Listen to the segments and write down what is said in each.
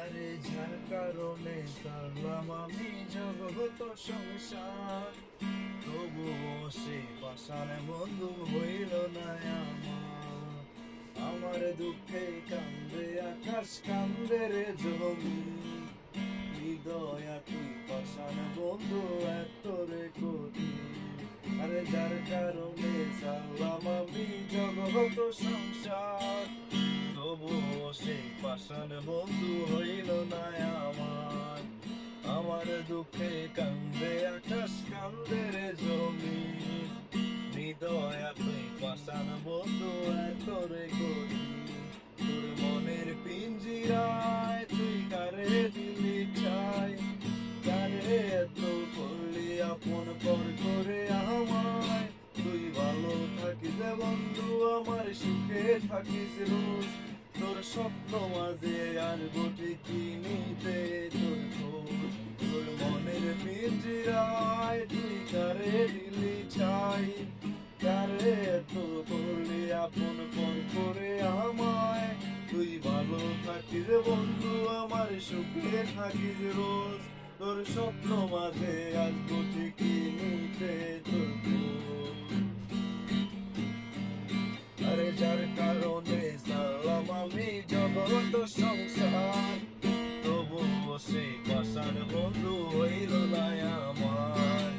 আরে যার কারণে সারলাম আমি জগত সংসার, তবুও সে পাষাণ বন্ধু হইল না আমার। আমার দুঃখে কান্দে আকাশ, কান্দে রে জমি, হৃদয়া তুই পাষাণ বন্ধু এত রে করি। আরে যার কারণে সারলাম আমি জগত সংসার, তবুও সেই পাষাণ বন্ধু হইল না আমার। আমার দুঃখে কান্দে আকাশ, কান্দে রে জমি, হৃদয়া তুই পাষাণ বন্ধু এত রে করি। তোর মনের পিঞ্জিরায় তুই কারে দিলি ঠাই, কারে এত করলি আপন পর করে আমায়। তুই ভালো থাকিস রে বন্ধু, আমার সুখে থাকিস রোজ। তোর স্বপ্ন মাঝে আসবো ঠিকই নিতে তোর খোঁজ। তোর মনের পিঞ্জিরায় তুই কারে দিলি ছাই, কারে এত করলি আপন পর করে আমায়। তুই ভালো থাকিস রে বন্ধু, আমার সুখে থাকিস রোজ। তোর স্বপ্ন মাঝে আসবো ঠিকই নিতে তোর খোঁজ। আরে যার কারণে সারলাম আমি জগত সংসার, তবুও সেই পাষাণ বন্ধু হইল না আমার।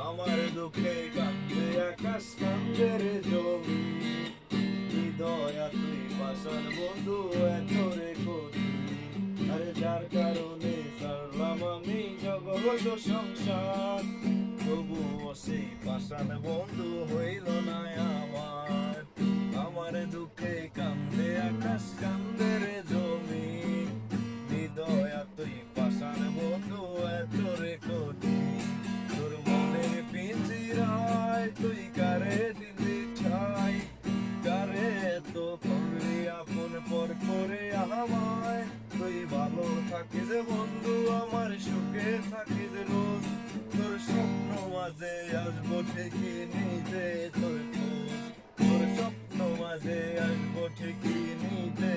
আমার দুঃখে কান্দে আকাশ, কান্দে রে জমি, হৃদয়া তুই পাষাণ বন্ধু এত রে করি। আরে যার কারণে সারলাম আমি জগত সংসার, তবুও সেই পাষাণ বন্ধু হইল না আমার। আমার দুঃখে কান্দে আকাশ, কান্দে রে জমি, হৃদয়া তুই পাষাণ বন্ধু এত রে করি। তোর মনের পিঞ্জিরায় তুই কারে দিলি ঠাই, কারে এত করলি আপন পর করে আমায়। তুই ভালো থাকিস বন্ধু, আমার সুখে থাকিস রোজ। তোর স্বপ্ন মাঝে আসবো ঠিকই নিতে তোর খোঁজ। তোর স্বপ্ন মাঝে আসবো ঠিকই নিতে